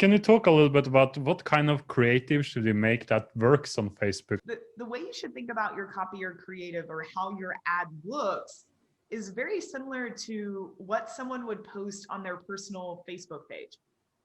can you talk a little bit about what kind of creative should you make that works on Facebook? The way you should think about your copy or creative or how your ad looks is very similar to what someone would post on their personal Facebook page.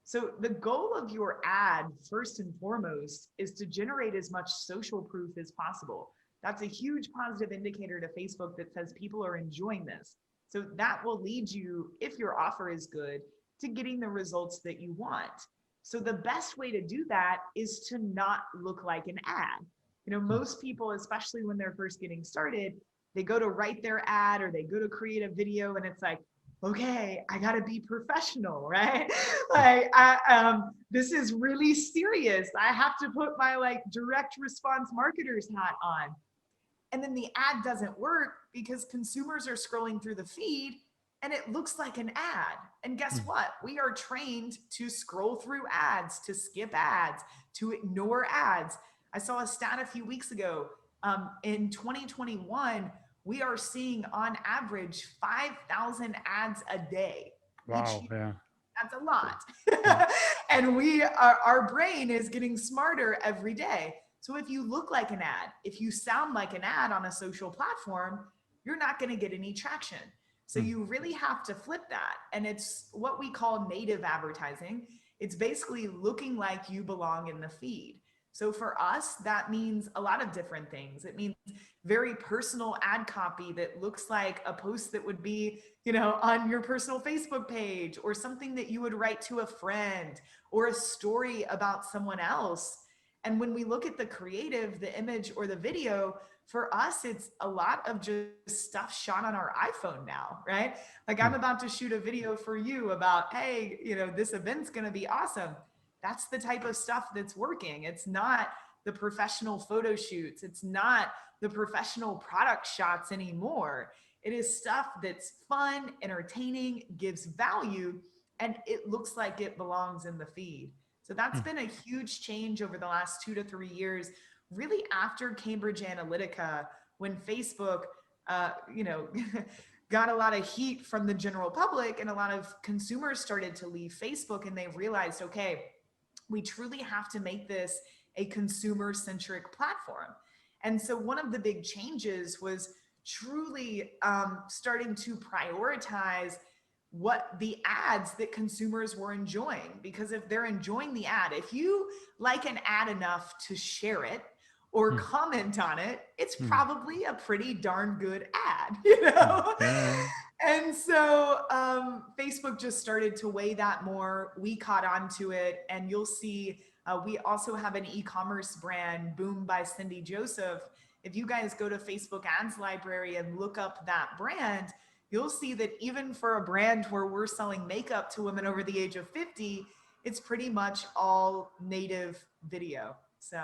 So the goal of your ad, first and foremost, is to generate as much social proof as possible. That's a huge positive indicator to Facebook that says people are enjoying this. So that will lead you, if your offer is good, to getting the results that you want. So the best way to do that is to not look like an ad. You know, most people, especially when they're first getting started, they go to write their ad or they go to create a video and it's like, okay, I gotta be professional, right? Like, this is really serious. I have to put my like direct response marketer's hat on. And then the ad doesn't work because consumers are scrolling through the feed and it looks like an ad. And guess what? We are trained to scroll through ads, to skip ads, to ignore ads. I saw a stat a few weeks ago. In 2021, we are seeing on average 5,000 ads a day. Wow, yeah. That's a lot. And our brain is getting smarter every day. So if you look like an ad, if you sound like an ad on a social platform, you're not going to get any traction. So you really have to flip that. And it's what we call native advertising. It's basically looking like you belong in the feed. So for us, that means a lot of different things. It means very personal ad copy that looks like a post that would be, you know, on your personal Facebook page, or something that you would write to a friend, or a story about someone else. And when we look at the creative, the image or the video, for us, it's a lot of just stuff shot on our iPhone now, right? Like I'm about to shoot a video for you about, hey, you know, this event's going to be awesome. That's the type of stuff that's working. It's not the professional photo shoots. It's not the professional product shots anymore. It is stuff that's fun, entertaining, gives value, and it looks like it belongs in the feed. So that's been a huge change over the last 2 to 3 years, really after Cambridge Analytica, when Facebook, you know, got a lot of heat from the general public and a lot of consumers started to leave Facebook, and they realized, okay, we truly have to make this a consumer-centric platform. And so one of the big changes was truly starting to prioritize what the ads that consumers were enjoying. Because if they're enjoying the ad, if you like an ad enough to share it or comment on it, it's probably a pretty darn good ad, you know? And so Facebook just started to weigh that more. We caught on to it, and you'll see we also have an e-commerce brand, Boom by Cindy Joseph. If you guys go to Facebook Ads Library and look up that brand, you'll see that even for a brand where we're selling makeup to women over the age of 50, it's pretty much all native video. So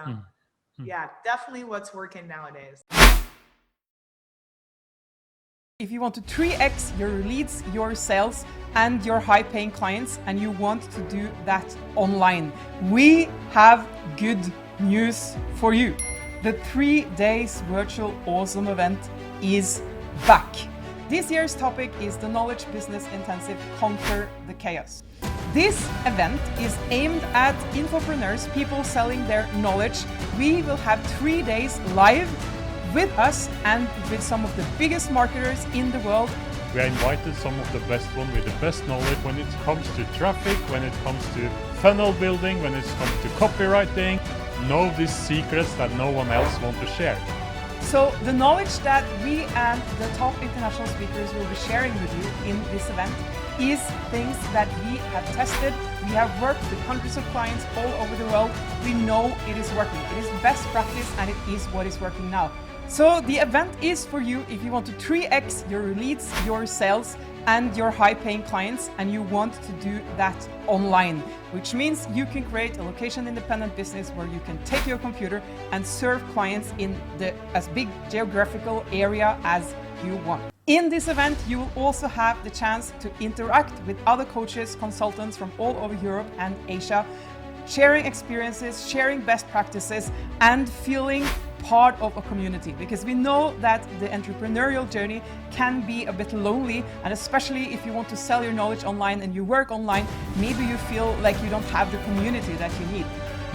yeah, definitely what's working nowadays. If you want to 3x your leads, your sales, and your high-paying clients, and you want to do that online, we have good news for you. The 3 days virtual AweSM event is back. This year's topic is the Knowledge Business Intensive Conquer the Chaos. This event is aimed at infopreneurs, people selling their knowledge. We will have 3 days live with us and with some of the biggest marketers in the world. We have invited some of the best ones with the best knowledge when it comes to traffic, when it comes to funnel building, when it comes to copywriting. Know these secrets that no one else wants to share. So the knowledge that we and the top international speakers will be sharing with you in this event is things that we have tested. We have worked with hundreds of clients all over the world. We know it is working. It is best practice, and it is what is working now. So the event is for you if you want to 3x your leads, your sales, and your high-paying clients, and you want to do that online, which means you can create a location-independent business where you can take your computer and serve clients in as big geographical area as you want. In this event, you will also have the chance to interact with other coaches, consultants from all over Europe and Asia, sharing experiences, sharing best practices, and feeling part of a community, because we know that the entrepreneurial journey can be a bit lonely, and especially if you want to sell your knowledge online and you work online, maybe you feel like you don't have the community that you need.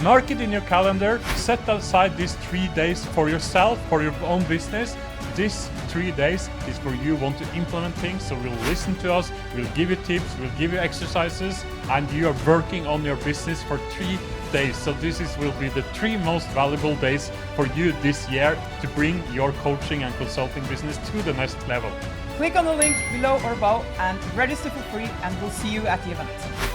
Mark it in your calendar, set aside these 3 days for yourself, for your own business. These 3 days is for you want to implement things, so we'll listen to us, we'll give you tips, we'll give you exercises, and you are working on your business for 3 days. So will be the 3 most valuable days for you this year to bring your coaching and consulting business to the next level. Click on the link below or above and register for free, and we'll see you at the event.